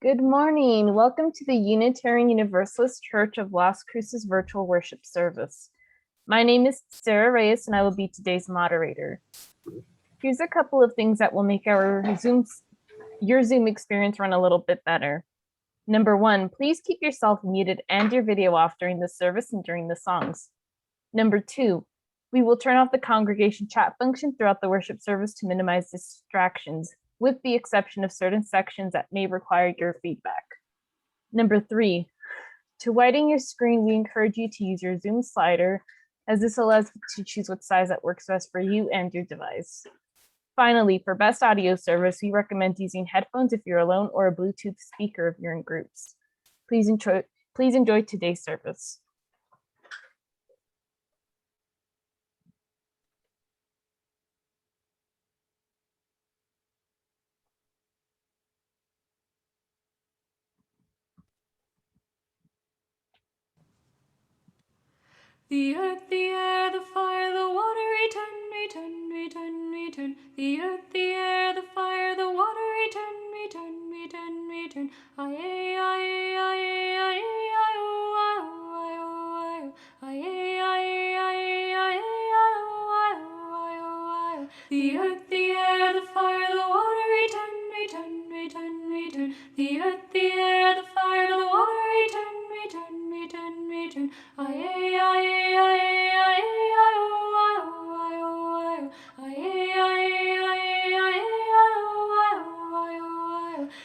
Good morning. Welcome to the Unitarian Universalist Church of Las Cruces virtual worship service. My name is Sarah Reyes, and I will be today's moderator. Here's a couple of things that will make your Zoom experience run a little bit better. Number one, please keep yourself muted and your video off during the service and during the songs. Number two, we will turn off the congregation chat function throughout the worship service to minimize distractions, with the exception of certain sections that may require your feedback. Number three, to widen your screen, we encourage you to use your Zoom slider, as this allows you to choose what size that works best for you and your device. Finally, for best audio service, we recommend using headphones if you're alone or a Bluetooth speaker if you're in groups. Please enjoy today's service. The earth, the air, the fire, the water, return, return, return, return. The earth, the air, the fire, the water, return, return, return, return. Aye, aye, aye, aye, aye, oh, aye, aye, aye, aye, aye, aye. The earth, the air, the fire, the water, return, return, return, return. The earth, the air, the fire, the water, return, return, return, return. Aye, aye.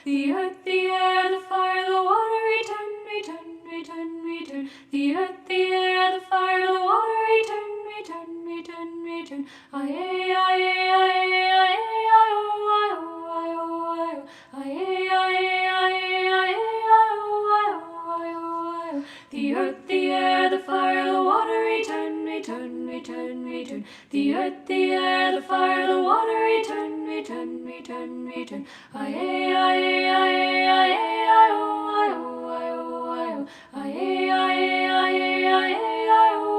The earth, the air, the fire, the water, return, return, return, return. The earth, the air, the fire, the water, return, return, return, return. Aye, aye, aye, aye, aye, oh, aye, aye, aye, aye, aye. The earth, the air, the fire, the water, return, return, return, return. The earth, the air, the fire, the water, return, return, return, return. Aye, aye, aye, aye, aye, oh, aye, oh, aye, aye, aye, aye, aye, oh.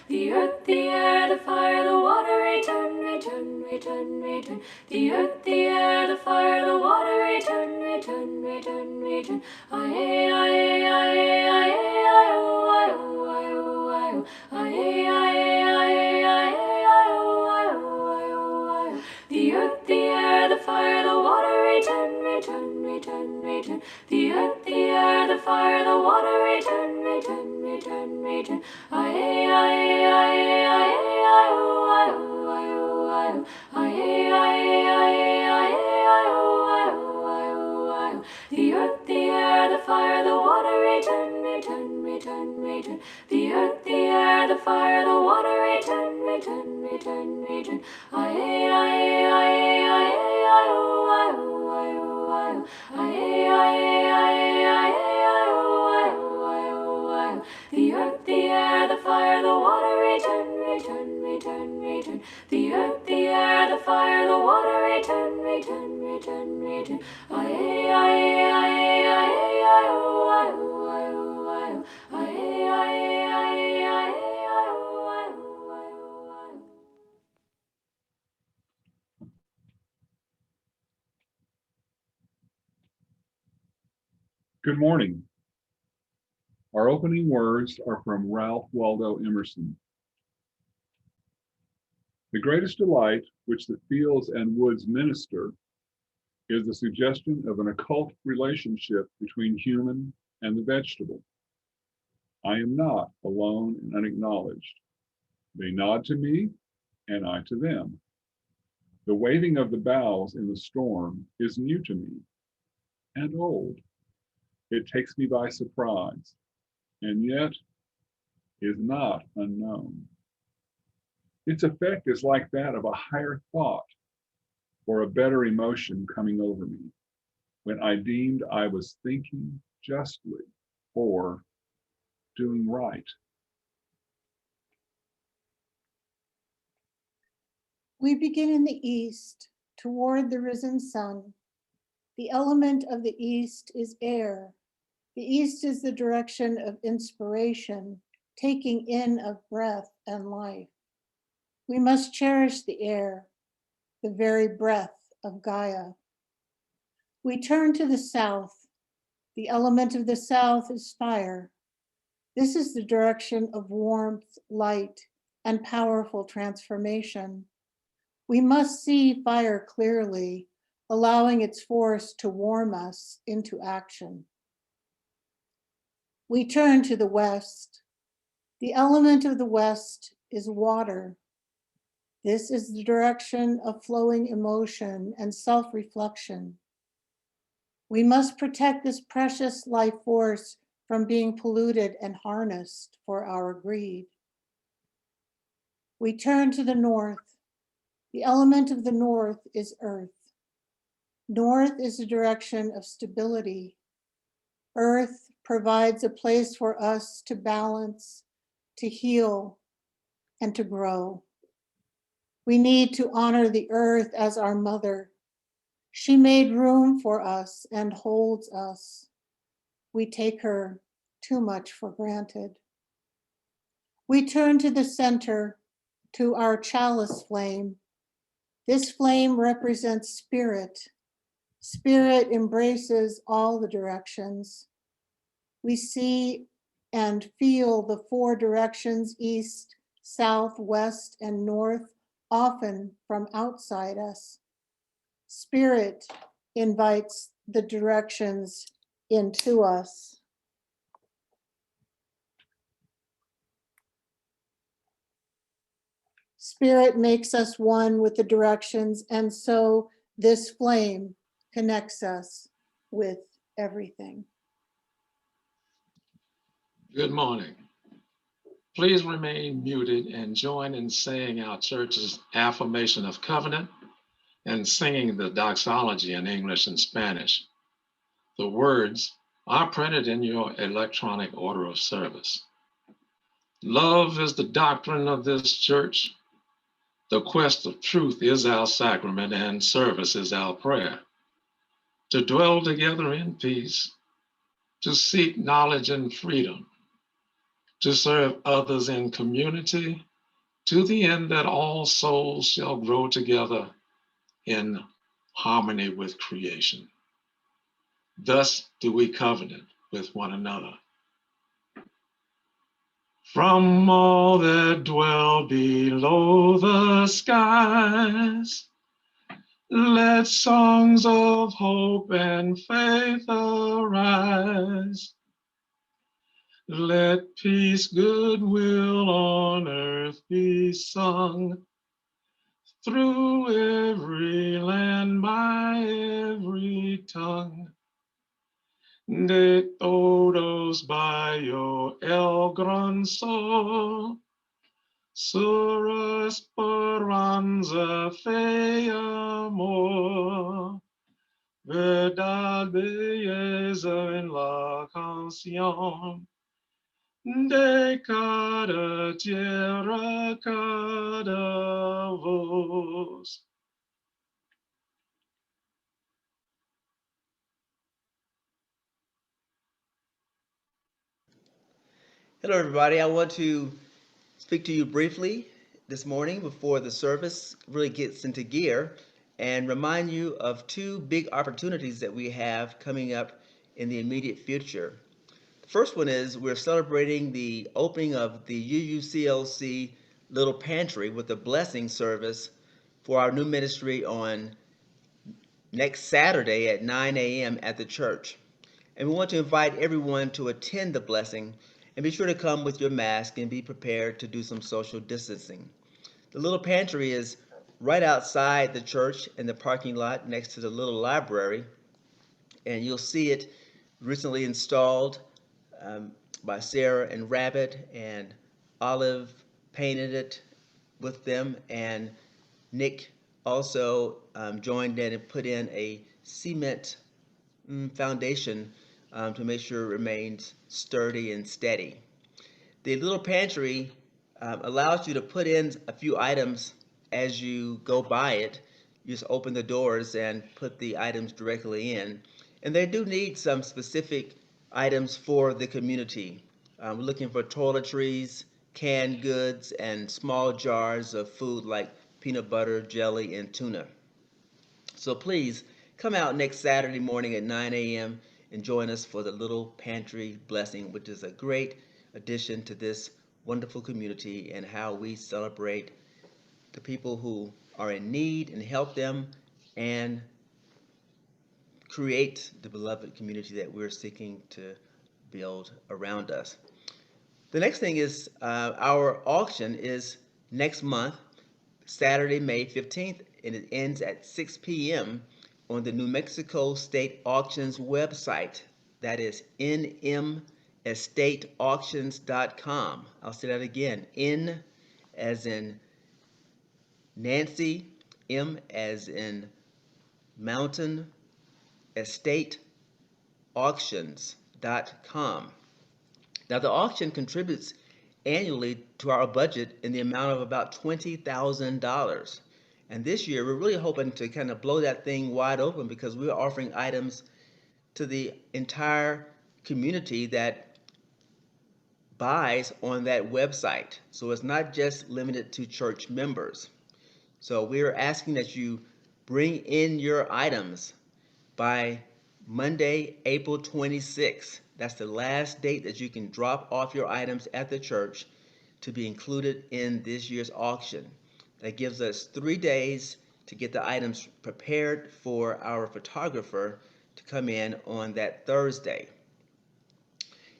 The earth, the air, the fire, the water, return, return, return, return. The earth, the air, the fire, the water, return, return, return, return. Aye, aye, aye, aye, aye, oh, aye, oh, aye, aye, aye, aye, aye, oh. The earth, the air, the fire, the water, return, return, return, return. The earth, the air, the fire, the water, return, return, return, return. Aye, aye, aye, aye, aye, oh, aye, oh, aye, aye, aye, aye, aye, oh. The earth, the air, the fire, the water, return, return, return, return. The earth, the air, the fire, the water, return, return, return, return. Aye, aye, aye, aye, aye, oh, aye, oh, aye, aye, aye, aye, aye, oh. The earth, the air, the fire, the water, return, return, return, return. The earth, the air, the fire, the water, return, return, return, return. Aye, aye, aye, aye, aye, oh, aye, oh, aye, aye, aye, aye, aye, oh. Good morning. Our opening words are from Ralph Waldo Emerson. The greatest delight which the fields and woods minister is the suggestion of an occult relationship between human and the vegetable. I am not alone and unacknowledged. They nod to me, and I to them. The waving of the boughs in the storm is new to me and old. It takes me by surprise, and yet is not unknown. Its effect is like that of a higher thought or a better emotion coming over me when I deemed I was thinking justly or doing right. We begin in the east, toward the risen sun. The element of the east is air. The east is the direction of inspiration, taking in of breath and life. We must cherish the air, the very breath of Gaia. We turn to the south. The element of the south is fire. This is the direction of warmth, light, and powerful transformation. We must see fire clearly, allowing its force to warm us into action. We turn to the west. The element of the west is water. This is the direction of flowing emotion and self-reflection. We must protect this precious life force from being polluted and harnessed for our greed. We turn to the north. The element of the north is earth. North is the direction of stability. Earth provides a place for us to balance, to heal, and to grow. We need to honor the earth as our mother. She made room for us and holds us. We take her too much for granted. We turn to the center, to our chalice flame. This flame represents spirit. Spirit embraces all the directions. We see and feel the four directions, east, south, west, and north, often from outside us. Spirit invites the directions into us. Spirit makes us one with the directions, and so this flame connects us with everything. Good morning. Please remain muted and join in saying our church's affirmation of covenant and singing the doxology in English and Spanish. The words are printed in your electronic order of service. Love is the doctrine of this church. The quest of truth is our sacrament, and service is our prayer. To dwell together in peace, to seek knowledge and freedom, to serve others in community, to the end that all souls shall grow together in harmony with creation. Thus do we covenant with one another. From all that dwell below the skies, let songs of hope and faith arise. Let peace, goodwill on earth be sung, through every land, by every tongue. De todos bayo el gran sol, sur esperanza fe amor, verdad belleza en la canción, de cada tierra, cada voz. Hello, everybody. I want to speak to you briefly this morning before the service really gets into gear and remind you of two big opportunities that we have coming up in the immediate future. The first one is we're celebrating the opening of the UUCLC Little Pantry with a blessing service for our new ministry on next Saturday at 9 a.m. at the church. And we want to invite everyone to attend the blessing, and be sure to come with your mask and be prepared to do some social distancing. The little pantry is right outside the church in the parking lot next to the little library, and you'll see it recently installed by Sarah and Rabbit, and Olive painted it with them, and Nick also joined in and put in a cement foundation to make sure it remains sturdy and steady. The little pantry allows you to put in a few items as you go by it. You just open the doors and put the items directly in. And they do need some specific items for the community. We're looking for toiletries, canned goods, and small jars of food like peanut butter, jelly, and tuna. So please come out next Saturday morning at 9 a.m. and join us for the Little Pantry Blessing, which is a great addition to this wonderful community and how we celebrate the people who are in need and help them and create the beloved community that we're seeking to build around us. The next thing is our auction is next month, Saturday, May 15th, and it ends at 6 p.m. on the New Mexico State Auctions website. That is nmestateauctions.com. I'll say that again. N as in Nancy, M as in mountain, estateauctions.com. Now, the auction contributes annually to our budget in the amount of about $20,000. And this year, we're really hoping to kind of blow that thing wide open because we're offering items to the entire community that buys on that website. So it's not just limited to church members. So we're asking that you bring in your items by Monday, April 26th. That's the last date that you can drop off your items at the church to be included in this year's auction. That gives us 3 days to get the items prepared for our photographer to come in on that Thursday.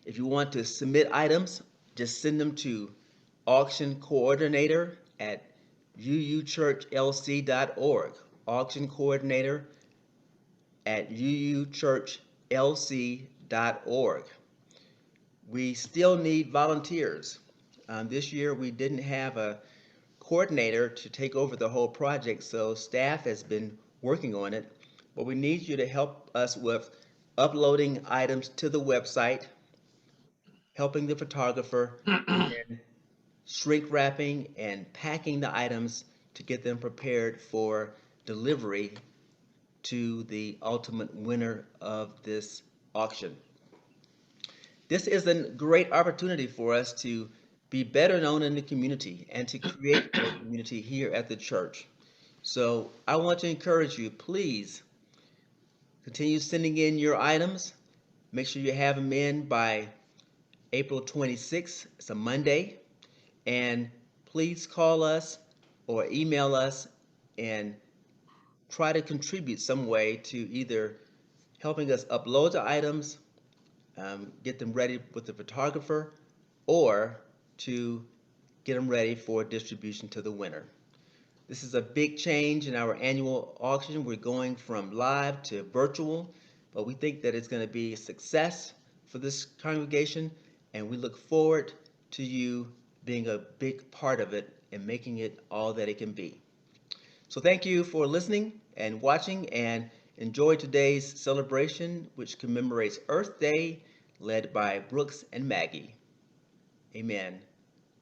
If you want to submit items, just send them to auction coordinator at uuchurchlc.org. Auction coordinator at uuchurchlc.org. We still need volunteers. This year we didn't have a coordinator to take over the whole project, so staff has been working on it. But we need you to help us with uploading items to the website, helping the photographer, and shrink wrapping and packing the items to get them prepared for delivery to the ultimate winner of this auction. This is a great opportunity for us to be better known in the community and to create a community here at the church. So I want to encourage you, please continue sending in your items. Make sure you have them in by April 26th. It's a Monday. And please call us or email us and try to contribute some way to either helping us upload the items, get them ready with the photographer, or to get them ready for distribution to the winner. This is a big change in our annual auction. We're going from live to virtual, but we think that it's going to be a success for this congregation, and we look forward to you being a big part of it and making it all that it can be. So thank you for listening and watching, and enjoy today's celebration, which commemorates Earth Day, led by Brooks and Maggie. Amen.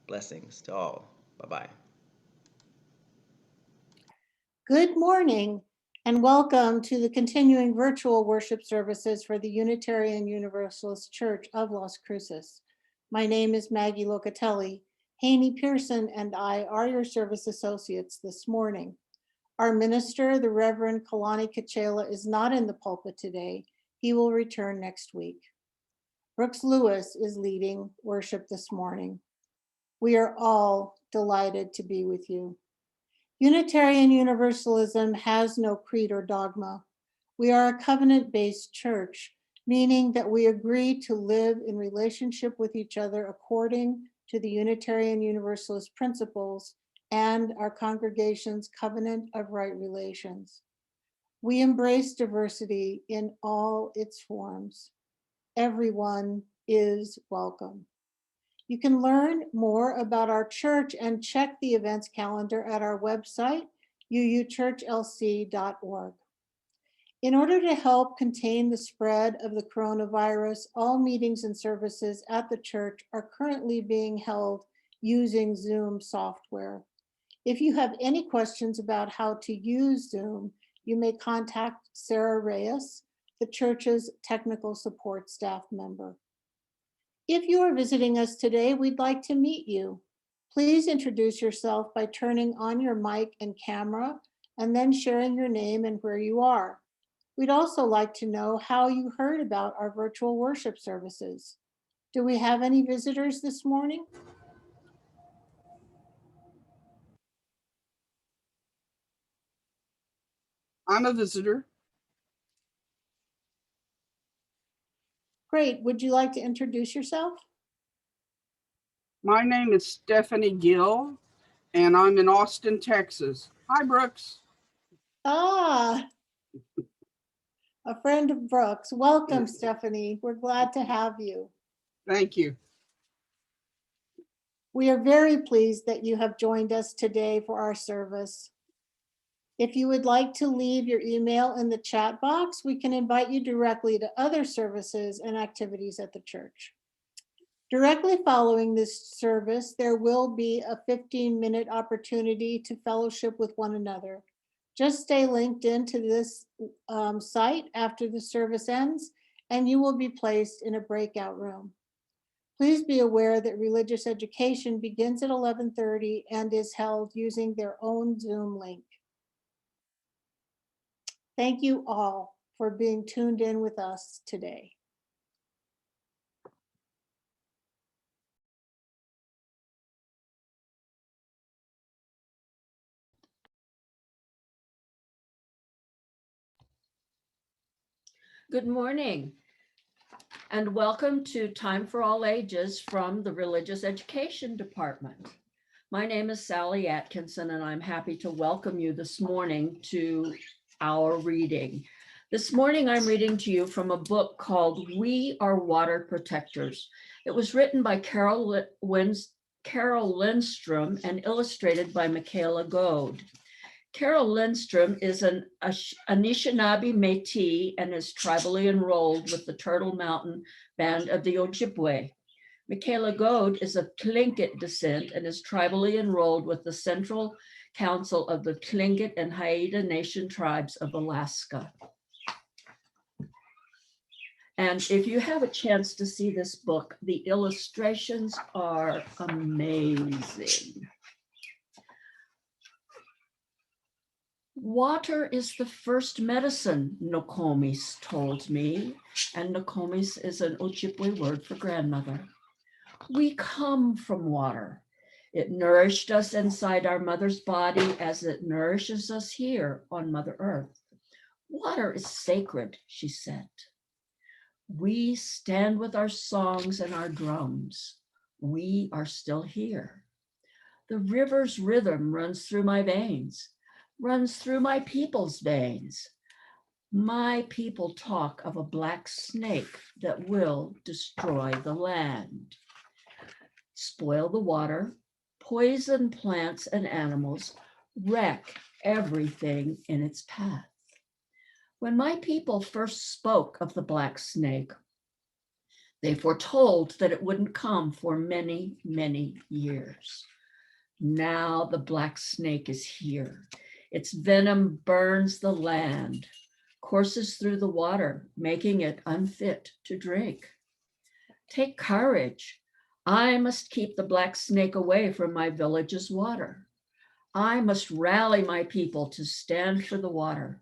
Blessings to all. Bye-bye. Good morning and welcome to the continuing virtual worship services for the Unitarian Universalist Church of Las Cruces. My name is Maggie Locatelli. Haney Pearson and I are your service associates this morning. Our minister, the Reverend Kalani Kachela, is not in the pulpit today. He will return next week. Brooks Lewis is leading worship this morning. We are all delighted to be with you. Unitarian Universalism has no creed or dogma. We are a covenant-based church, meaning that we agree to live in relationship with each other according to the Unitarian Universalist principles and our congregation's covenant of right relations. We embrace diversity in all its forms. Everyone is welcome. You can learn more about our church and check the events calendar at our website, uuchurchlc.org. In order to help contain the spread of the coronavirus, all meetings and services at the church are currently being held using Zoom software. If you have any questions about how to use Zoom, you may contact Sarah Reyes, the church's technical support staff member. If you are visiting us today, we'd like to meet you. Please introduce yourself by turning on your mic and camera and then sharing your name and where you are. We'd also like to know how you heard about our virtual worship services. Do we have any visitors this morning? I'm a visitor. Great. Would you like to introduce yourself? My name is Stephanie Gill, and I'm in Austin, Texas. Hi, Brooks. Ah, a friend of Brooks. Welcome, Stephanie. We're glad to have you. Thank you. We are very pleased that you have joined us today for our service. If you would like to leave your email in the chat box, we can invite you directly to other services and activities at the church. Directly following this service, there will be a 15-minute opportunity to fellowship with one another. Just stay linked into this site after the service ends, and you will be placed in a breakout room. Please be aware that religious education begins at 11:30 and is held using their own Zoom link. Thank you all for being tuned in with us today. Good morning, and welcome to Time for All Ages from the Religious Education Department. My name is Sally Atkinson, and I'm happy to welcome you this morning to our reading. This morning, I'm reading to you from a book called We Are Water Protectors. It was written by Carol Lindstrom and illustrated by Michaela Goad. Carol Lindstrom is an Anishinaabe Métis and is tribally enrolled with the Turtle Mountain Band of the Ojibwe. Michaela Goad is of Tlingit descent and is tribally enrolled with the Central Council of the Tlingit and Haida Nation Tribes of Alaska. And if you have a chance to see this book, the illustrations are amazing. Water is the first medicine, Nokomis told me, and Nokomis is an Ojibwe word for grandmother. We come from water. It nourished us inside our mother's body as it nourishes us here on Mother Earth. Water is sacred, she said. We stand with our songs and our drums. We are still here. The river's rhythm runs through my veins. Runs through my people's veins. My people talk of a black snake that will destroy the land, spoil the water, poison plants and animals, wreck everything in its path. When my people first spoke of the black snake, they foretold that it wouldn't come for many, many years. Now the black snake is here. Its venom burns the land, courses through the water, making it unfit to drink. Take courage. I must keep the black snake away from my village's water. I must rally my people to stand for the water,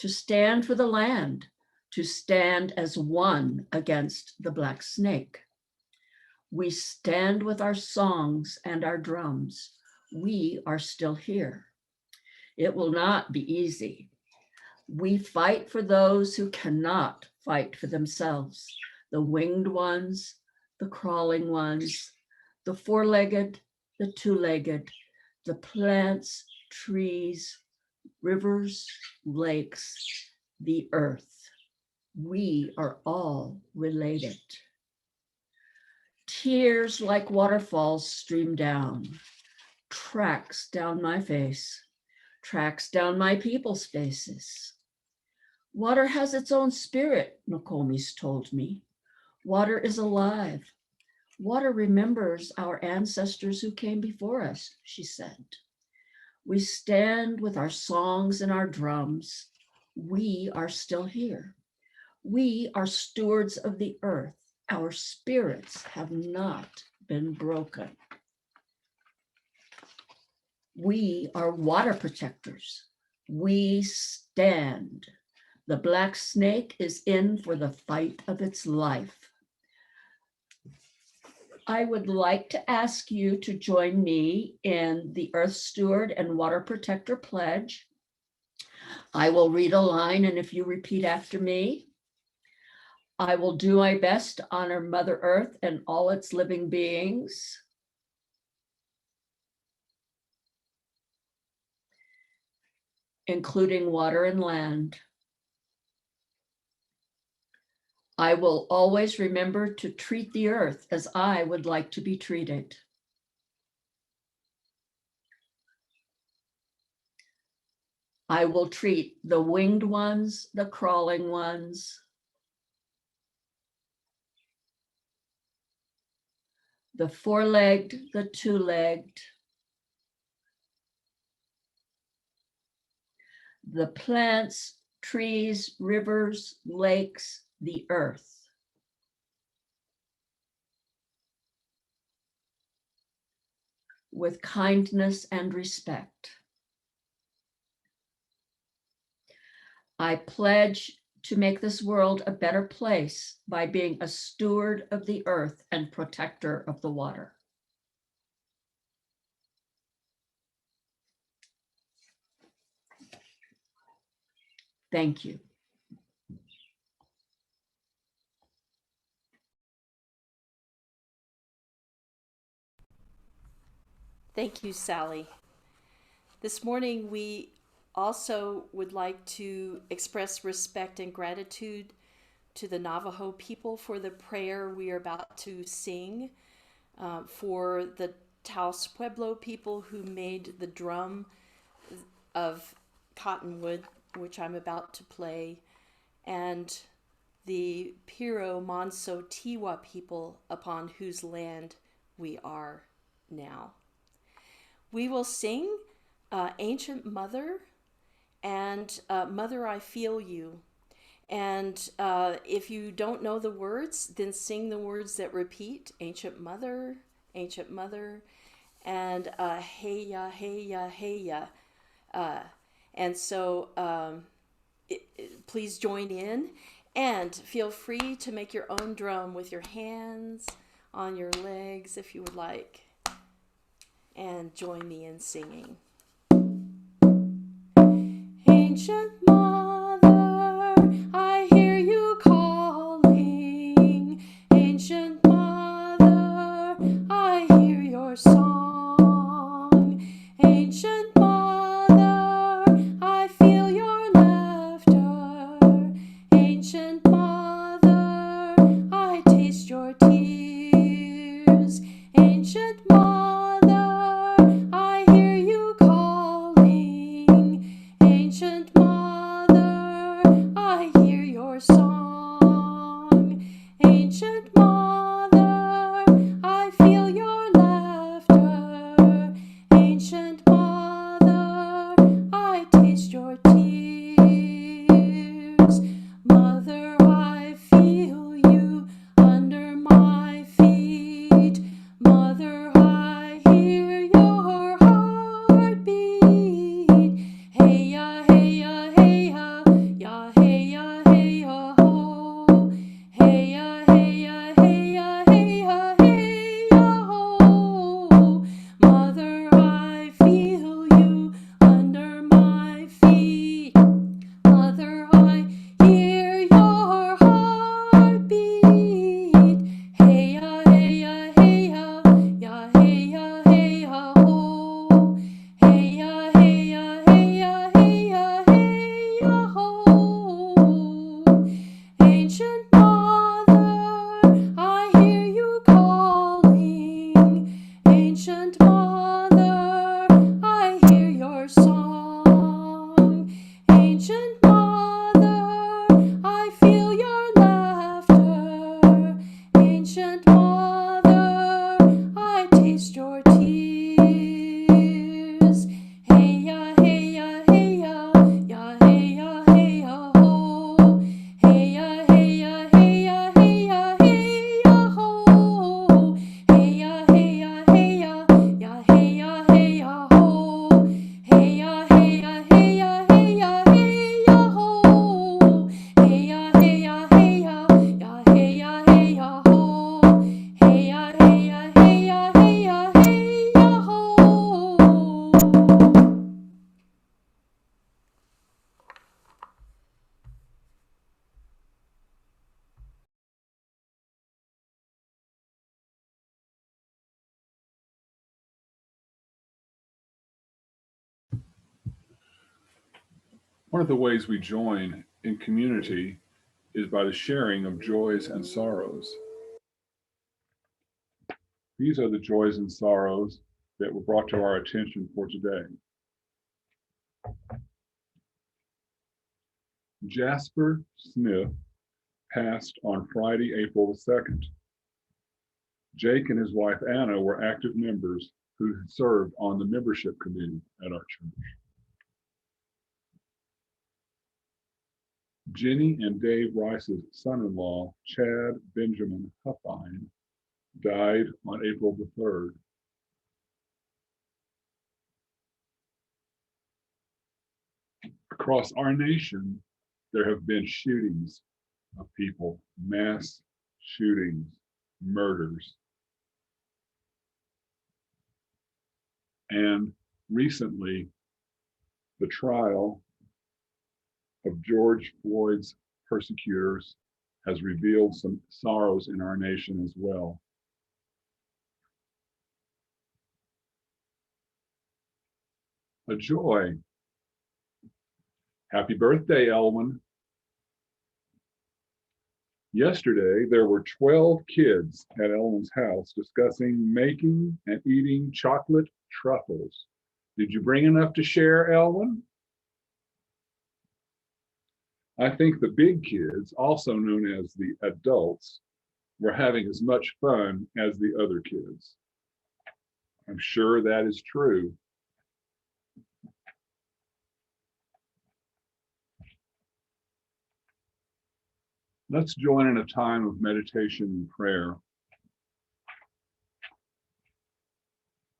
to stand for the land, to stand as one against the black snake. We stand with our songs and our drums. We are still here. It will not be easy. We fight for those who cannot fight for themselves, the winged ones, the crawling ones, the four-legged, the two-legged, the plants, trees, rivers, lakes, the earth. We are all related. Tears like waterfalls stream down, tracks down my face, tracks down my people's faces. Water has its own spirit, Nokomis told me. Water is alive. Water remembers our ancestors who came before us, she said. We stand with our songs and our drums. We are still here. We are stewards of the earth. Our spirits have not been broken. We are water protectors. We stand. The black snake is in for the fight of its life. I would like to ask you to join me in the Earth Steward and Water Protector Pledge. I will read a line, and if you repeat after me, I will do my best to honor Mother Earth and all its living beings. Including water and land. I will always remember to treat the earth as I would like to be treated. I will treat the winged ones, the crawling ones, the four-legged, the two-legged, the plants, trees, rivers, lakes, the earth. With kindness and respect. I pledge to make this world a better place by being a steward of the earth and protector of the water. Thank you. Thank you, Sally. This morning, we also would like to express respect and gratitude to the Navajo people for the prayer we are about to sing, for the Taos Pueblo people who made the drum of cottonwood, which I'm about to play, and the Piro Manso Tiwa people upon whose land we are now. We will sing Ancient Mother and Mother, I Feel You. And if you don't know the words, then sing the words that repeat, Ancient Mother, and hey ya, hey ya, hey ya. And so please join in and feel free to make your own drum with your hands on your legs if you would like. And join me in singing. Ancient Mother, I hear you calling. Ancient Mother, I hear your song. Ancient Mother, I feel your laughter. Ancient Mother, I taste your tears. Ancient Mother, I hear you calling. Ancient Mother, One of the ways we join in community is by the sharing of joys and sorrows. These are the joys and sorrows that were brought to our attention for today. Jasper Smith passed on Friday, April the 2nd. Jake and his wife Anna were active members who served on the membership committee at our church. Jenny and Dave Rice's son-in-law, Chad Benjamin Huffine, died on April the 3rd. Across our nation, there have been shootings of people, mass shootings, murders. And recently, the trial of George Floyd's persecutors has revealed some sorrows in our nation as well. A joy. Happy birthday, Elwin. Yesterday, there were 12 kids at Elwin's house discussing making and eating chocolate truffles. Did you bring enough to share, Elwin? I think the big kids, also known as the adults, were having as much fun as the other kids. I'm sure that is true. Let's join in a time of meditation and prayer.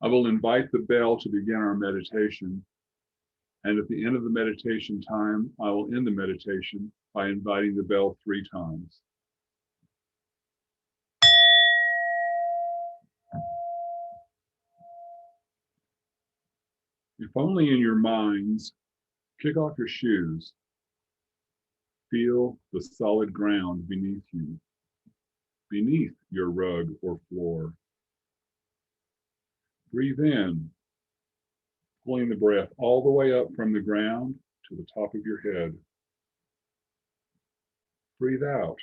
I will invite the bell to begin our meditation. And at the end of the meditation time, I will end the meditation by inviting the bell 3 times. If only in your minds, kick off your shoes. Feel the solid ground beneath you, beneath your rug or floor. Breathe in, pulling the breath all the way up from the ground to the top of your head. Breathe out,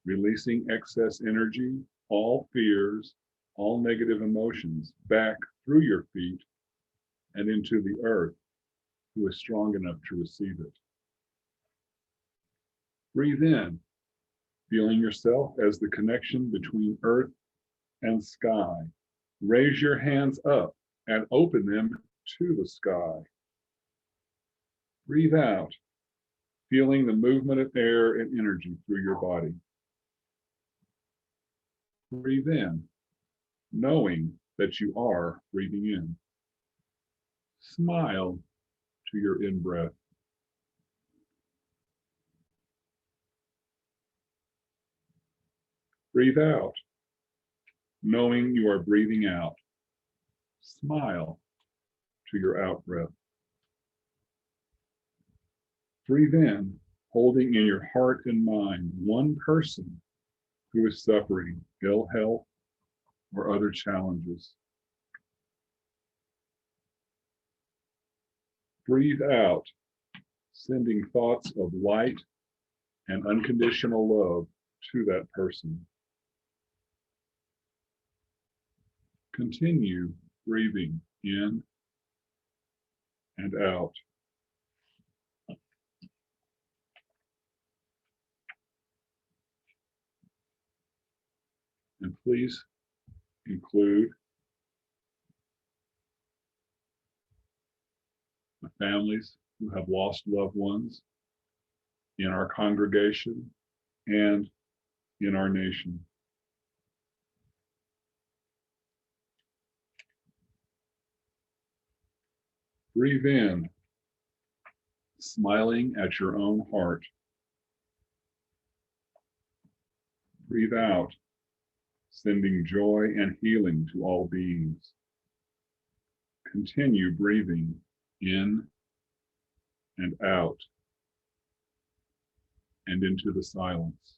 releasing excess energy, all fears, all negative emotions back through your feet and into the earth, who is strong enough to receive it. Breathe in, feeling yourself as the connection between earth and sky. Raise your hands up and open them to the sky. Breathe out, feeling the movement of air and energy through your body. Breathe in, knowing that you are breathing in. Smile to your in-breath. Breathe out, knowing you are breathing out. Smile to your out-breath. Breathe in, holding in your heart and mind one person who is suffering ill health or other challenges. Breathe out, sending thoughts of light and unconditional love to that person. Continue breathing in and out. And please include the families who have lost loved ones in our congregation and in our nation. Breathe in, smiling at your own heart. Breathe out, sending joy and healing to all beings. Continue breathing in and out and into the silence.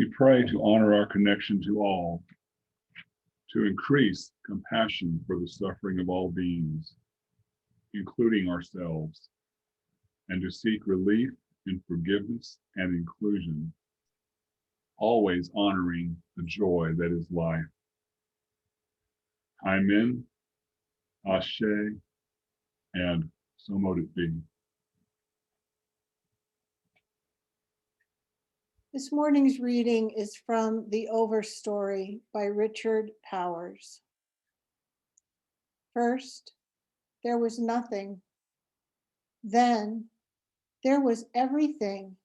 We pray to honor our connection to all, to increase compassion for the suffering of all beings, including ourselves, and to seek relief in forgiveness and inclusion, always honoring the joy that is life. Amen, Ashe, and so mote it be. This morning's reading is from The Overstory by Richard Powers. First, there was nothing. Then, there was everything.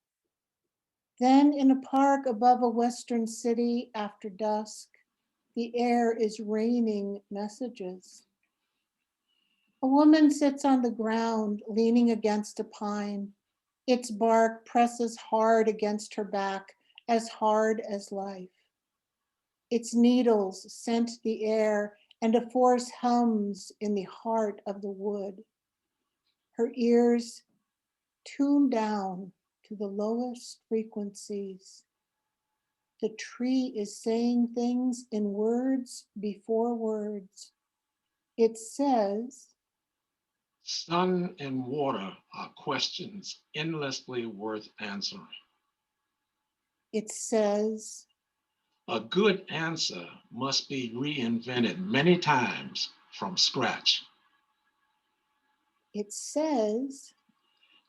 Then, in a park above a western city after dusk, the air is raining messages. A woman sits on the ground, leaning against a pine. Its bark presses hard against her back, as hard as life. Its needles scent the air, and a force hums in the heart of the wood. Her ears tune down to the lowest frequencies. The tree is saying things in words before words. It says, Sun and water are questions endlessly worth answering. it says, A good answer must be reinvented many times from scratch. it says,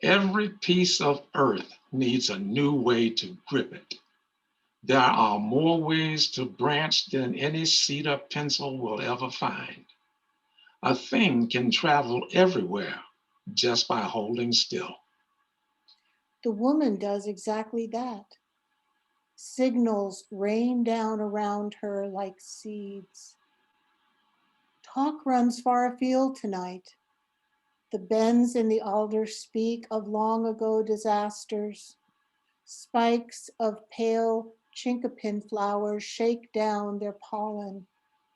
Every piece of earth needs a new way to grip it. There are more ways to branch than any cedar pencil will ever find. A thing can travel everywhere just by holding still. the woman does exactly that. Signals rain down around her like seeds. Talk runs far afield tonight. The bends in the alder speak of long ago disasters. Spikes of pale chinkapin flowers shake down their pollen.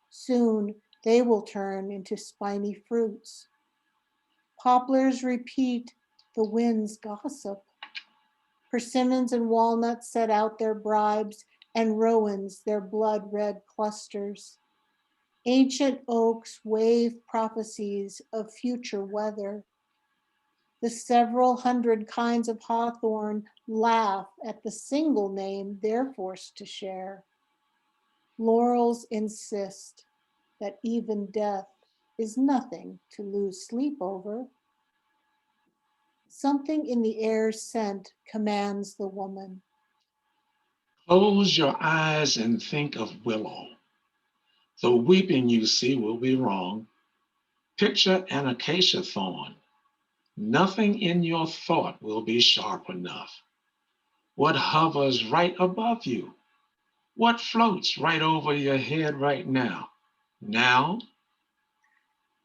Soon they will turn into spiny fruits. Poplars repeat the wind's gossip. Persimmons and walnuts set out their bribes, and rowans their blood-red clusters. Ancient oaks wave prophecies of future weather. The several hundred kinds of hawthorn laugh at the single name they're forced to share. Laurels insist that even death is nothing to lose sleep over. Something in the air's scent commands the woman. Close your eyes and think of willow. The weeping you see will be wrong. Picture an acacia thorn. Nothing in your thought will be sharp enough. What hovers right above you? What floats right over your head right now? Now,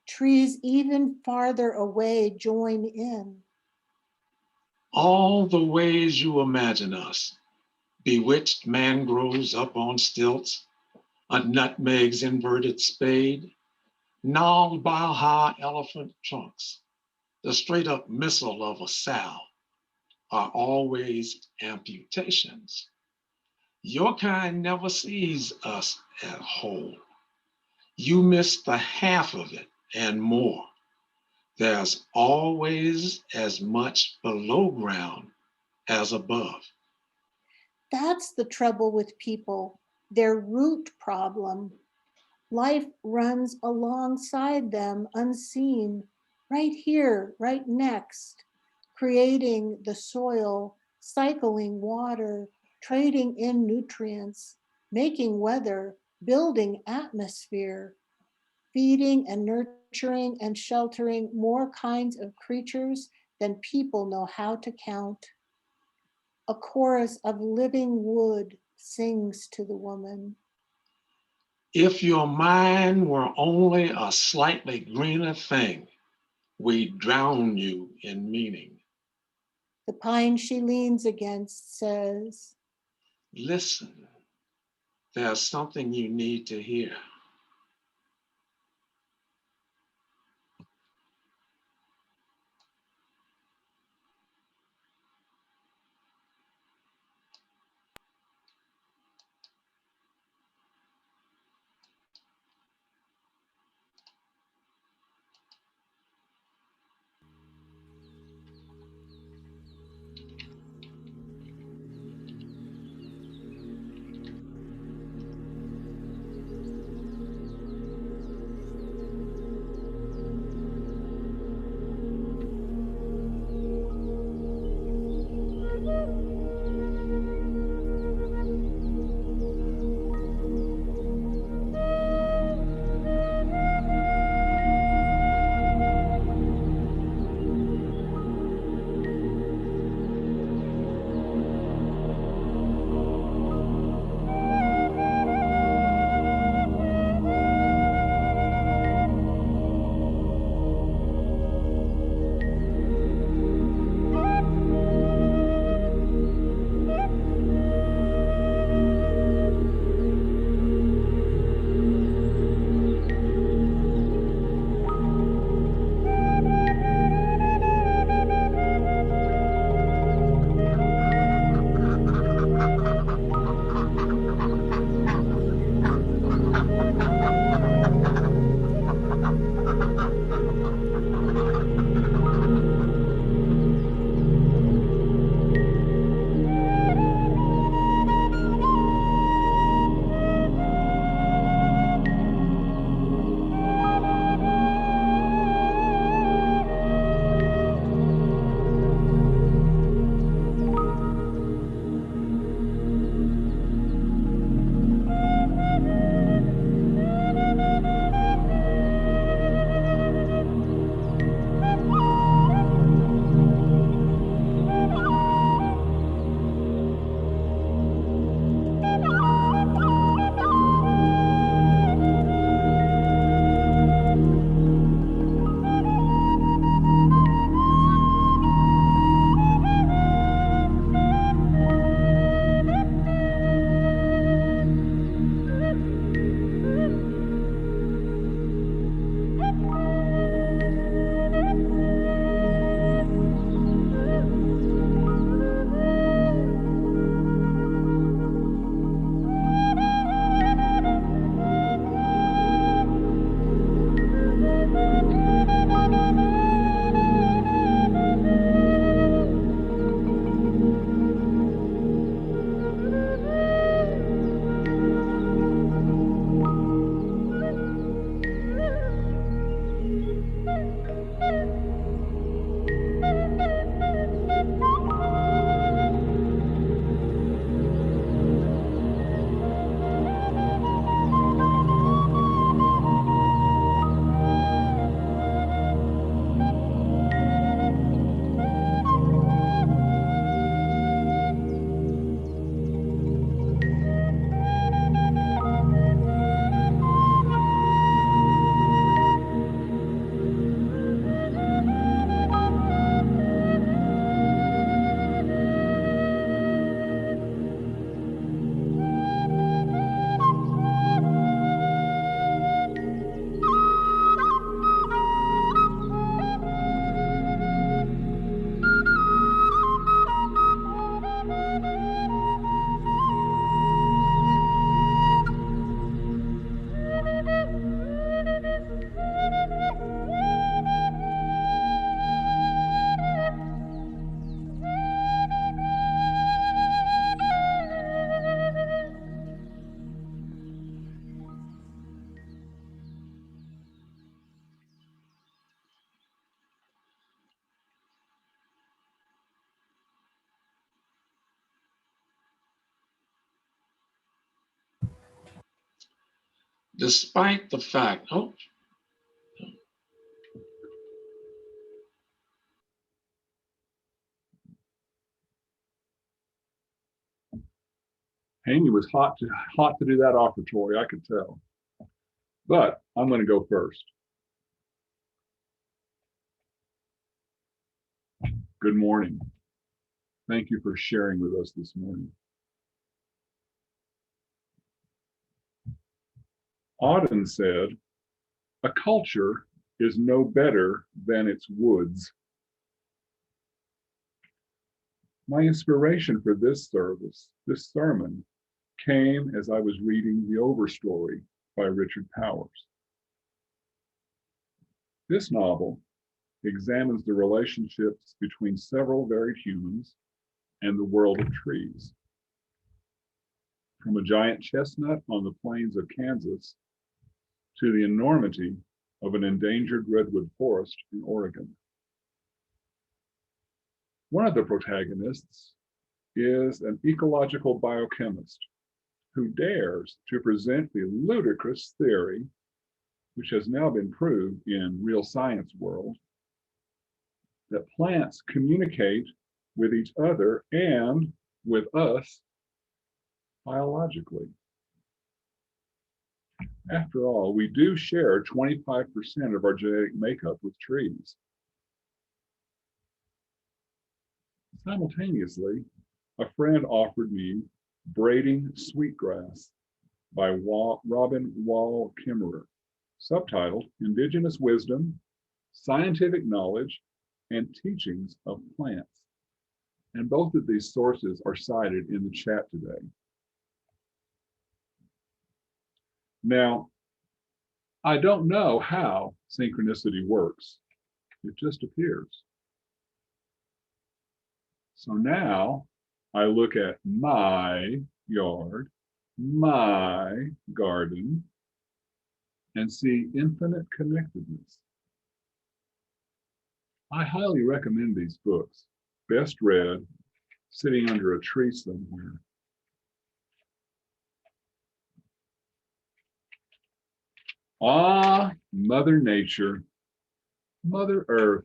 Trees even farther away join in. all the ways you imagine us. Bewitched mangroves up on stilts, a nutmeg's inverted spade, gnarled Baja elephant trunks, the straight up missile of a sow are always amputations. Your kind never sees us at whole. You miss the half of it and more. There's always as much below ground as above. That's the trouble with people, their root problem. Life runs alongside them unseen, right here, right next, creating the soil, cycling water, trading in nutrients, making weather, building atmosphere, feeding and nurturing and sheltering more kinds of creatures than people know how to count. A chorus of living wood sings to the woman. If your mind were only a slightly greener thing, we'd drown you in meaning. The pine she leans against says, Listen, there's something you need to hear. despite the fact, oh, Amy was hot to do that offertory, I could tell. But I'm going to go first. Good morning. Thank you for sharing with us this morning. Auden said, "A culture is no better than its woods." My inspiration for this sermon, came as I was reading The Overstory by Richard Powers. This novel examines the relationships between several varied humans and the world of trees. From a giant chestnut on the plains of Kansas to the enormity of an endangered redwood forest in Oregon. One of the protagonists is an ecological biochemist who dares to present the ludicrous theory, which has now been proved in real science world, that plants communicate with each other and with us biologically. After all, we do share 25% of our genetic makeup with trees. Simultaneously, a friend offered me Braiding Sweetgrass by Robin Wall Kimmerer, subtitled Indigenous Wisdom, Scientific Knowledge, and Teachings of Plants. And both of these sources are cited in the chat today. Now, I don't know how synchronicity works. It just appears. So now I look at my yard, my garden, and see infinite connectedness. I highly recommend these books. Best read, sitting under a tree somewhere. Ah, Mother Nature, Mother Earth.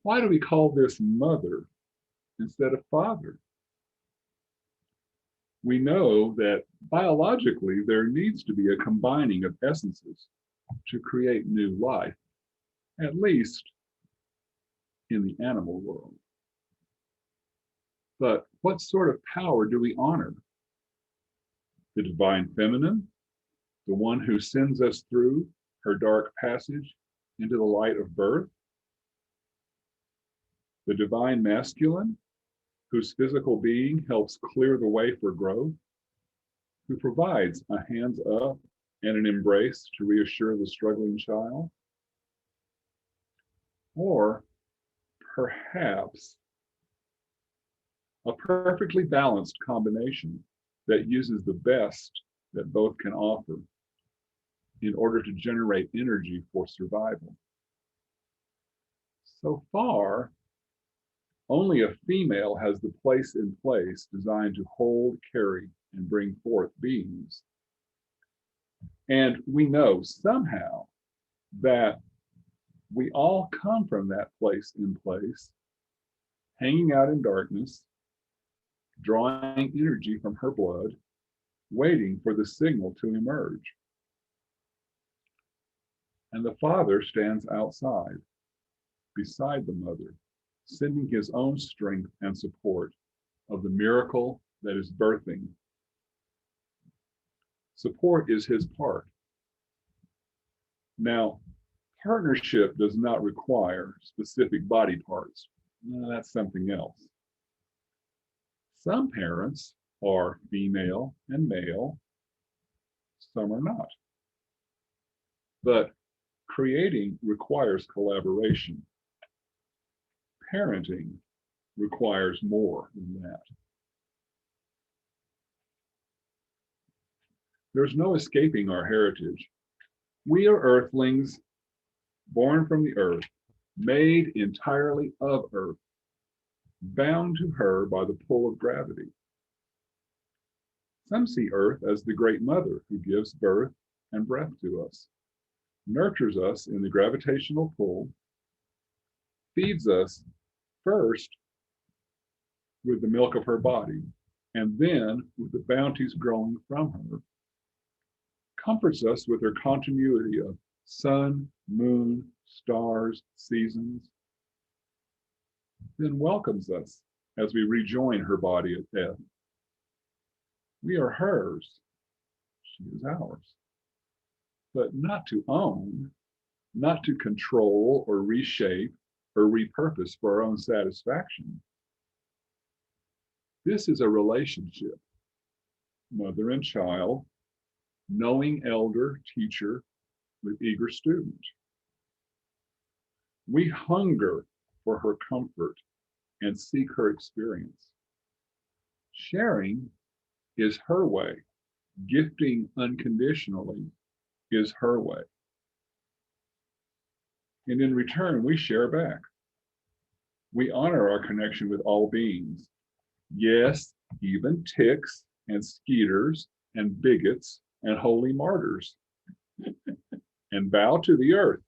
Why do we call this mother instead of father? We know that biologically there needs to be a combining of essences to create new life, at least in the animal world. But what sort of power do we honor? The divine feminine, the one who sends us through her dark passage into the light of birth? The divine masculine, whose physical being helps clear the way for growth, who provides a hands up and an embrace to reassure the struggling child? Or perhaps a perfectly balanced combination that uses the best that both can offer in order to generate energy for survival. So far, only a female has the place in place designed to hold, carry, and bring forth beings. And we know somehow that we all come from that place in place, hanging out in darkness, drawing energy from her blood, waiting for the signal to emerge. And the father stands outside, beside the mother, sending his own strength and support of the miracle that is birthing. Support is his part. Now, partnership does not require specific body parts. No, that's something else. Some parents are female and male, some are not. But creating requires collaboration. Parenting requires more than that. There's no escaping our heritage. We are earthlings, born from the earth, made entirely of earth, bound to her by the pull of gravity. Some see Earth as the great mother who gives birth and breath to us, nurtures us in the gravitational pull, feeds us first with the milk of her body, and then with the bounties growing from her, comforts us with her continuity of sun, moon, stars, seasons, then welcomes us as we rejoin her body at death. We are hers, she is ours, but not to own, not to control or reshape or repurpose for our own satisfaction. This is a relationship, mother and child, knowing elder, teacher, with eager student. We hunger for her comfort and seek her experience. Sharing is her way. Gifting unconditionally is her way. And in return, we share back. We honor our connection with all beings. Yes, even ticks and skeeters and bigots and holy martyrs. And bow to the earth,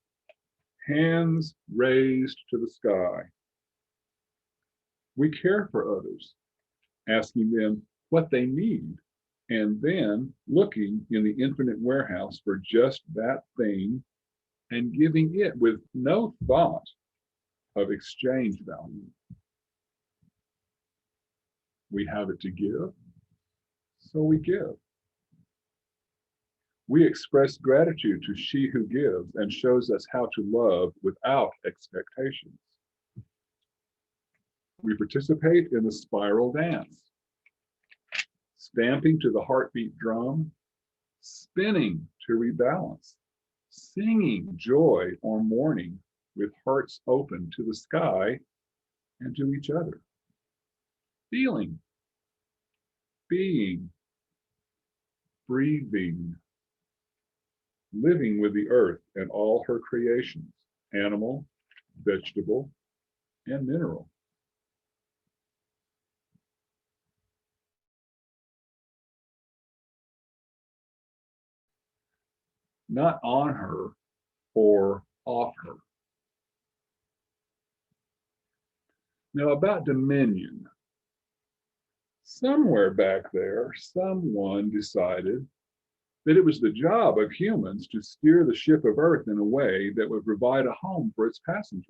hands raised to the sky. We care for others, asking them what they need, and then looking in the infinite warehouse for just that thing and giving it with no thought of exchange value. We have it to give, so we give. We express gratitude to she who gives and shows us how to love without expectations. We participate in the spiral dance, stamping to the heartbeat drum, spinning to rebalance, singing joy or mourning with hearts open to the sky and to each other, feeling, being, breathing, living with the earth and all her creations, animal, vegetable, and mineral. Not on her or off her. Now about dominion. Somewhere back there, someone decided that it was the job of humans to steer the ship of Earth in a way that would provide a home for its passengers.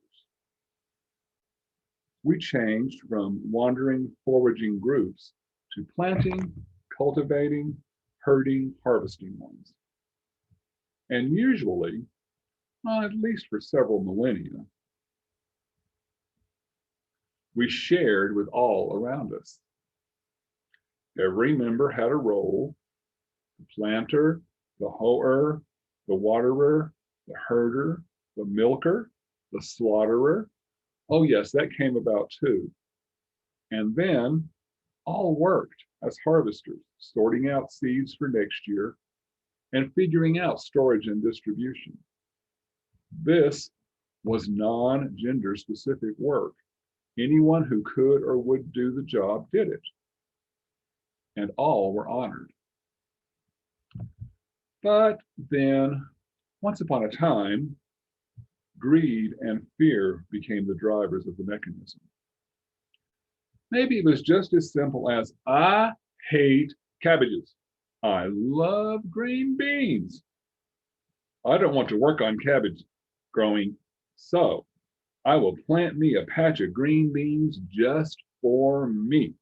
We changed from wandering, foraging groups to planting, cultivating, herding, harvesting ones. And usually, at least for several millennia, we shared with all around us. Every member had a role: the planter, the hoer, the waterer, the herder, the milker, the slaughterer. Oh yes, that came about too. And then all worked as harvesters, sorting out seeds for next year and figuring out storage and distribution. This was non-gender specific work. Anyone who could or would do the job did it, and all were honored. But then, once upon a time, greed and fear became the drivers of the mechanism. Maybe it was just as simple as, I hate cabbages. I love green beans. I don't want to work on cabbage growing, so I will plant me a patch of green beans just for me.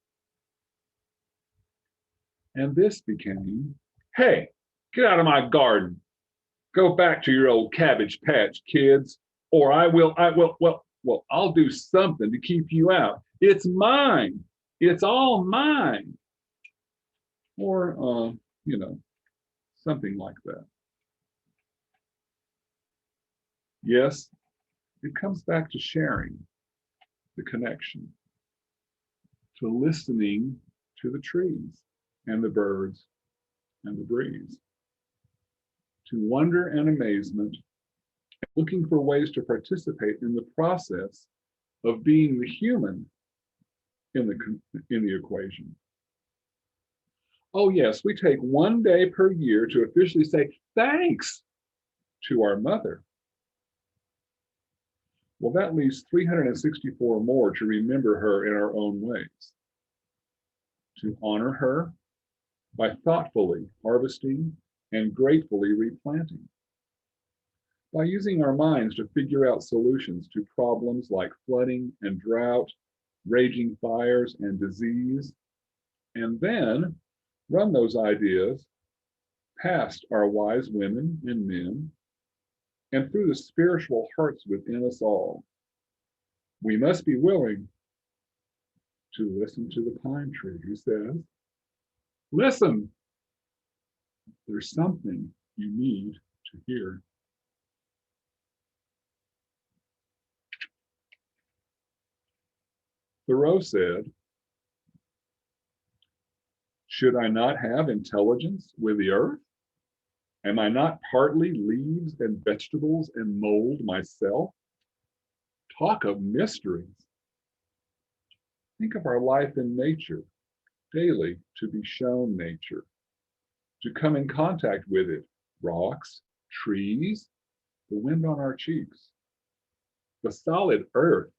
And this became, hey, get out of my garden. Go back to your old cabbage patch, kids, or I'll do something to keep you out. It's mine. It's all mine. Or, something like that. Yes, it comes back to sharing, the connection, to listening to the trees and the birds and the breeze, to wonder and amazement, looking for ways to participate in the process of being the human in the equation. Oh yes, we take 1 day per year to officially say thanks to our mother. Well, that leaves 364 more to remember her in our own ways. To honor her by thoughtfully harvesting and gratefully replanting. By using our minds to figure out solutions to problems like flooding and drought, raging fires and disease, and then run those ideas past our wise women and men and through the spiritual hearts within us all. We must be willing to listen to the pine tree who says, listen, there's something you need to hear. Thoreau said, should I not have intelligence with the earth? Am I not partly leaves and vegetables and mold myself? Talk of mysteries. Think of our life in nature, daily to be shown nature, to come in contact with it, rocks, trees, the wind on our cheeks, the solid earth,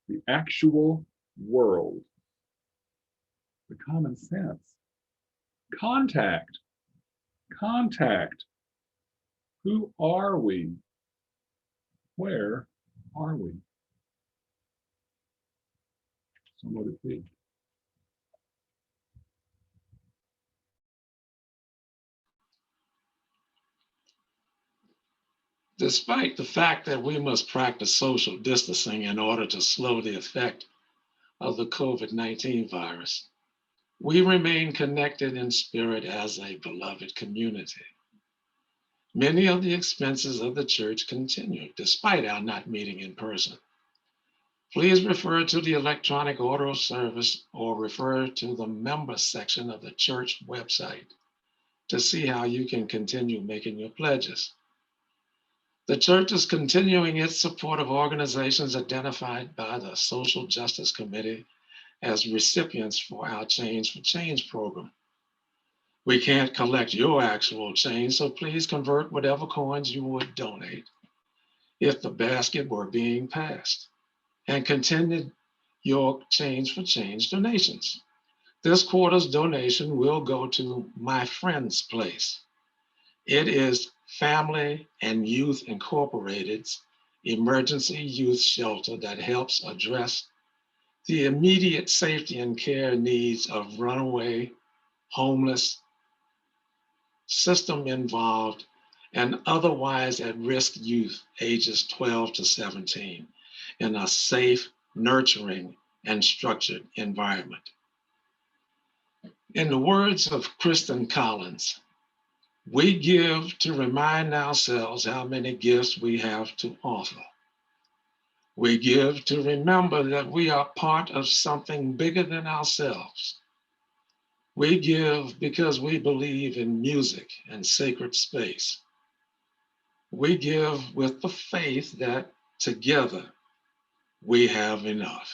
the actual world, the common sense. Contact. Who are we? Where are we? So what it be? Despite the fact that we must practice social distancing in order to slow the effect of the COVID-19 virus, we remain connected in spirit as a beloved community. Many of the expenses of the church continue despite our not meeting in person. Please refer to the electronic order of service or refer to the member section of the church website to see how you can continue making your pledges. The church is continuing its support of organizations identified by the Social Justice Committee as recipients for our Change for Change program. We can't collect your actual change, so please convert whatever coins you would donate if the basket were being passed, and continue your Change for Change donations. This quarter's donation will go to My Friend's Place. It is Family and Youth Incorporated's emergency youth shelter that helps address the immediate safety and care needs of runaway, homeless, system involved, and otherwise at-risk youth ages 12 to 17 in a safe, nurturing, and structured environment. In the words of Kristen Collins, we give to remind ourselves how many gifts we have to offer. We give to remember that we are part of something bigger than ourselves. We give because we believe in music and sacred space. We give with the faith that together we have enough.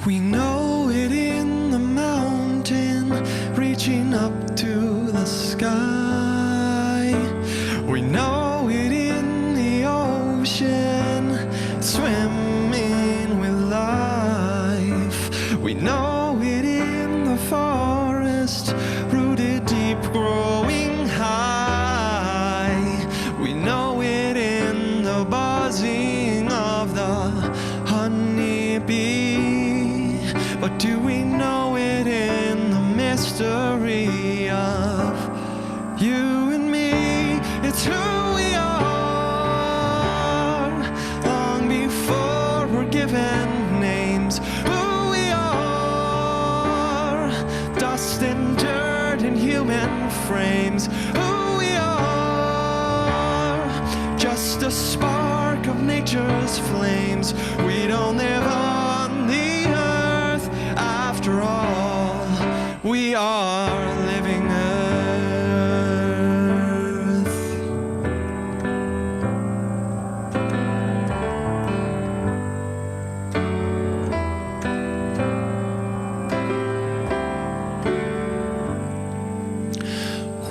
We know it in the mountain, reaching up to the sky. We know it in the ocean, swimming with life. We know it in the forest, rooted deep, growing high. We know it in the buzzing of the honeybee. But do we know it in the mystery of you and me? It's who we are, long before we're given names. Who we are, dust and dirt and human frames. Who we are, just a spark of nature's flames. We don't live on the earth after all. We are living earth.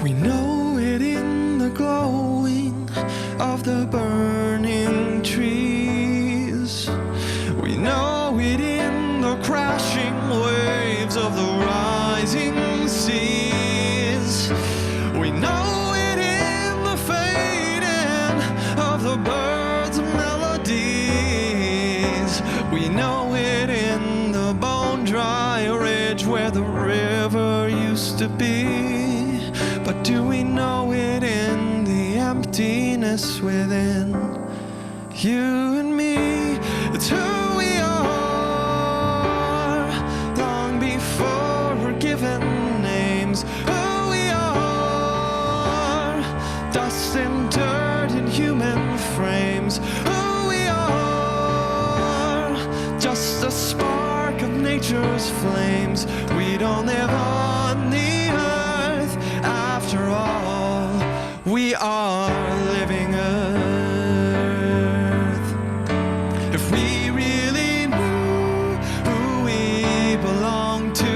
We know it in the glowing of the burning trees. We know it in the crashing waves of the rising seas. We know it in the fading of the birds' melodies. We know it in the bone-dry ridge where the river used to be. But do we know it in the emptiness within you and me? It's who we are, long before we're given names. Who we are, dust and dirt in human frames. Who we are, just a spark of nature's flames. We don't live on the earth after all. We are living earth. If we really knew who we belong to,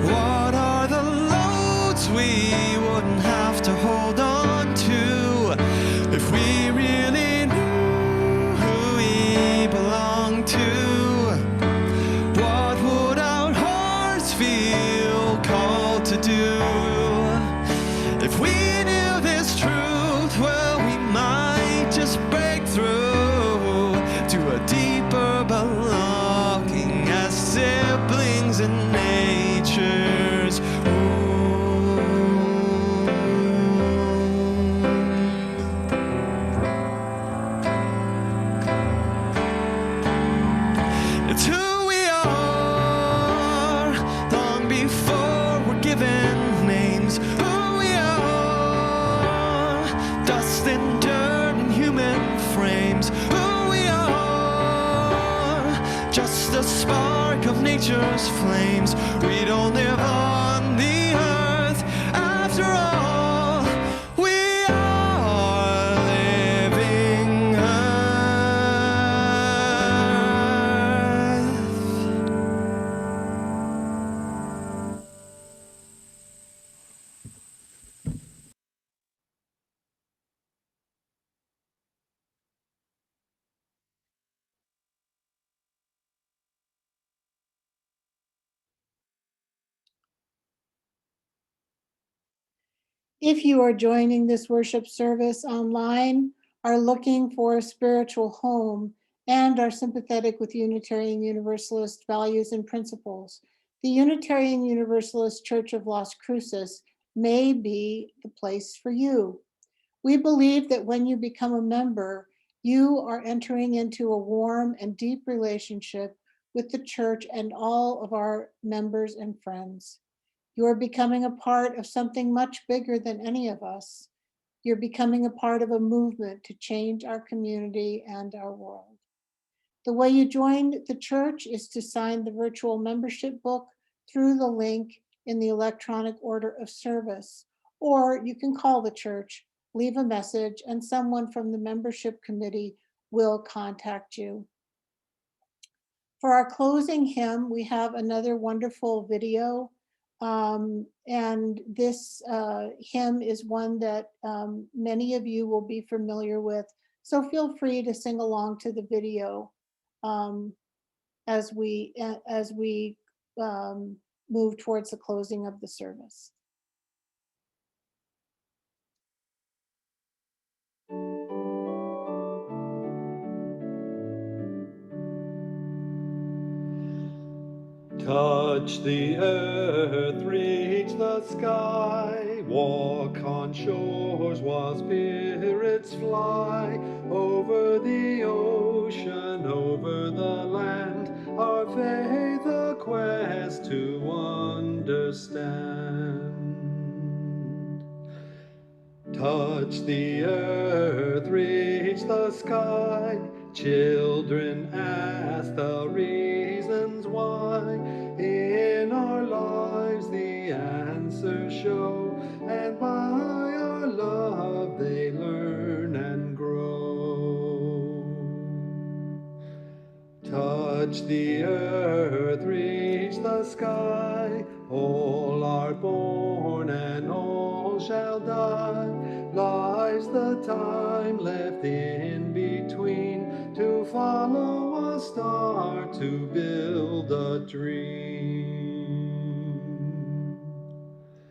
what are the loads we wouldn't have to hold on to? If we really knew who we belong to, what would our hearts feel called to do? If we knew this truth, well, we might just break through to a deeper belonging as siblings in nature's home. It's who we are, long before we're given names. Who we are, dust and dirt in human frames. Who we are, just a spark of nature's flames. We don't live on the earth after all. We are living earth. If you are joining this worship service online, are looking for a spiritual home, and are sympathetic with Unitarian Universalist values and principles, the Unitarian Universalist Church of Las Cruces may be the place for you. We believe that when you become a member, you are entering into a warm and deep relationship with the church and all of our members and friends. You are becoming a part of something much bigger than any of us. You're becoming a part of a movement to change our community and our world. The way you join the church is to sign the virtual membership book through the link in the electronic order of service, or you can call the church, leave a message, and someone from the membership committee will contact you. For our closing hymn, we have another wonderful video. And this hymn is one that many of you will be familiar with. So feel free to sing along to the video as we move towards the closing of the service. Touch the earth, reach the sky, walk on shores while spirits fly. Over the ocean, over the land, our faith a quest to understand. Touch the earth, reach the sky. Children ask the reasons why. In our lives the answers show, and by our love they learn and grow. Touch the earth, reach the sky. All are born and all shall die. Life's the time left in between to follow a star, to build a dream.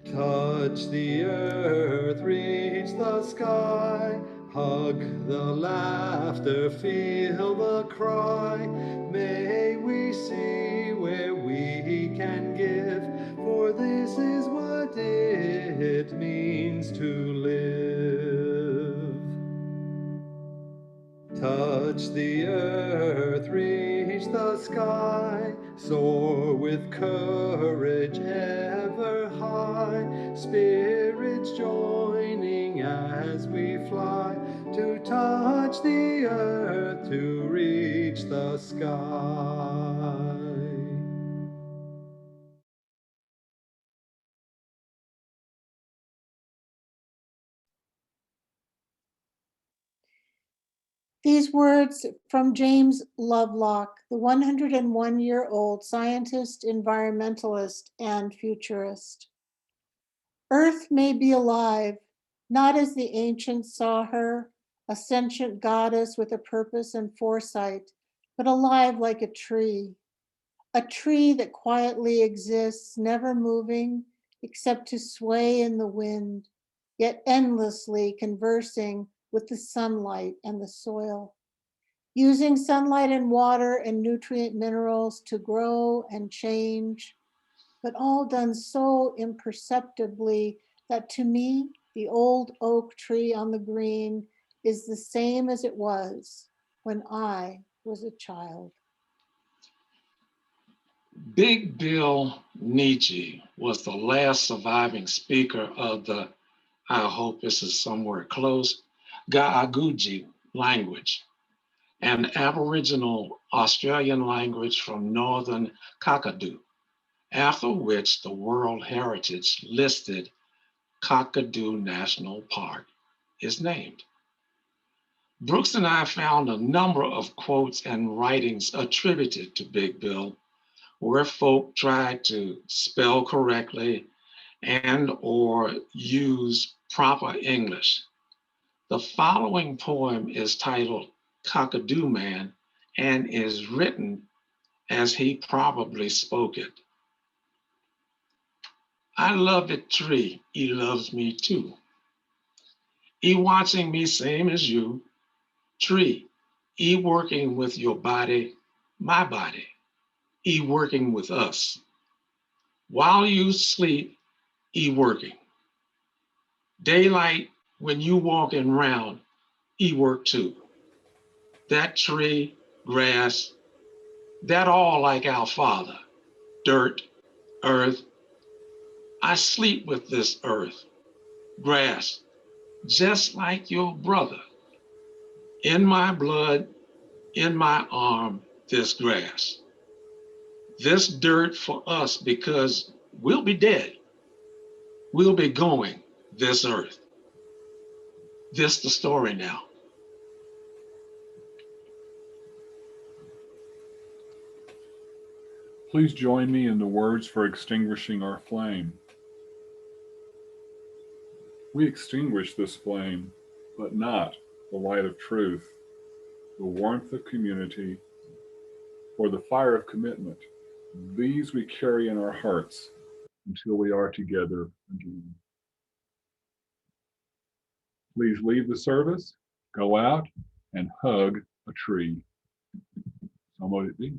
Touch the earth, reach the sky. Hug the laughter, feel the cry. May we see where we can give, for this is what it means to live. Touch the earth, reach the sky, soar with courage ever high, spirits joining as we fly, to touch the earth, to reach the sky. These words from James Lovelock, the 101-year-old scientist, environmentalist, and futurist. Earth may be alive, not as the ancients saw her, a sentient goddess with a purpose and foresight, but alive like a tree that quietly exists, never moving except to sway in the wind, yet endlessly conversing with the sunlight and the soil, using sunlight and water and nutrient minerals to grow and change, but all done so imperceptibly that to me, the old oak tree on the green is the same as it was when I was a child. Big Bill Nietzsche was the last surviving speaker of the, I hope this is somewhere close, Gaaguji language, an Aboriginal Australian language from northern Kakadu, after which the World Heritage listed Kakadu National Park is named. Brooks and I found a number of quotes and writings attributed to Big Bill, where folk tried to spell correctly and or use proper English. The following poem is titled Kakadu Man and is written as he probably spoke it. I love it tree, he loves me too. He watching me same as you. Tree, he working with your body, my body. He working with us. While you sleep, he working. Daylight, when you walking around, he work too. That tree, grass, that all like our father. Dirt, earth. I sleep with this earth, grass, just like your brother. In my blood, in my arm, this grass. This dirt for us because we'll be dead. We'll be going this earth. This the story now. Please join me in the words for extinguishing our flame. We extinguish this flame, but not the light of truth, the warmth of community, or the fire of commitment. These we carry in our hearts until we are together again. Please leave the service, go out, and hug a tree. So mote it be.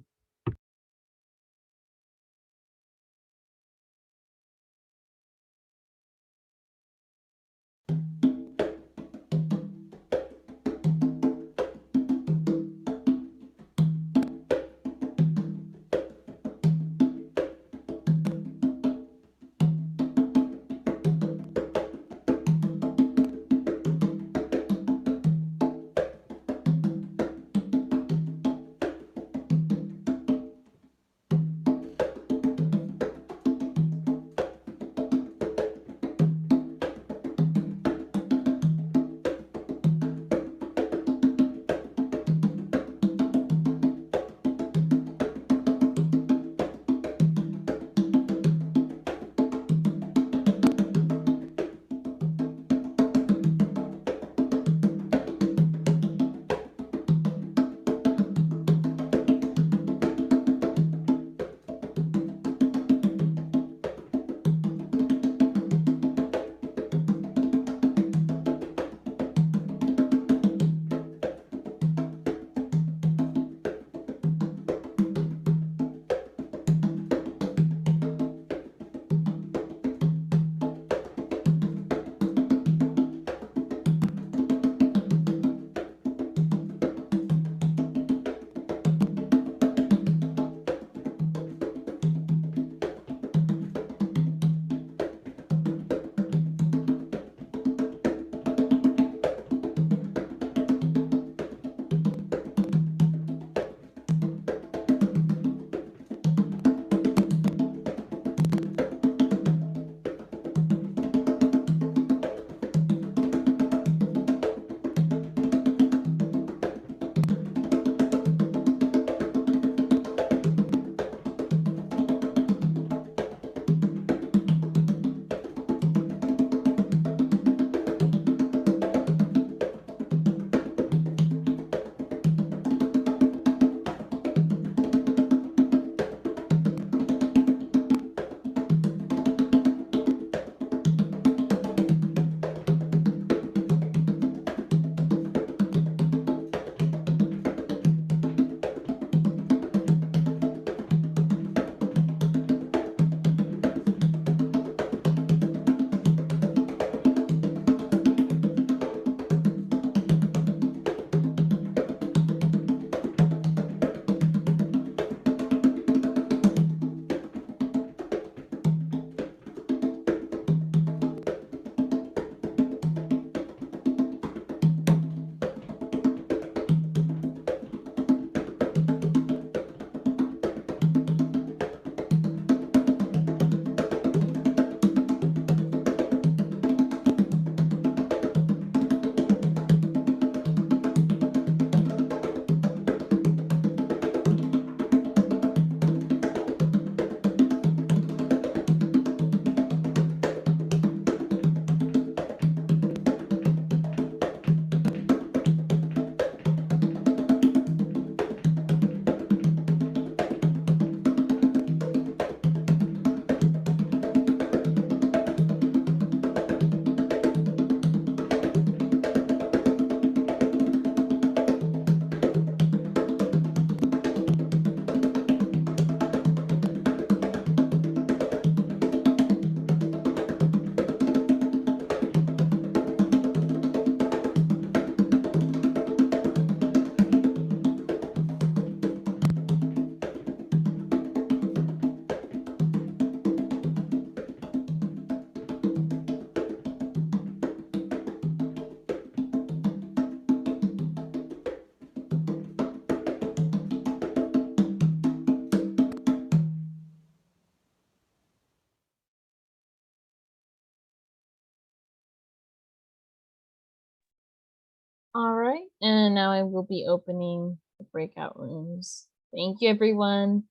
All right, and now I will be opening the breakout rooms. Thank you, everyone.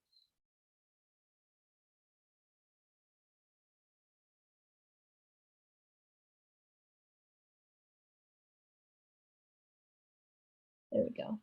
There we go.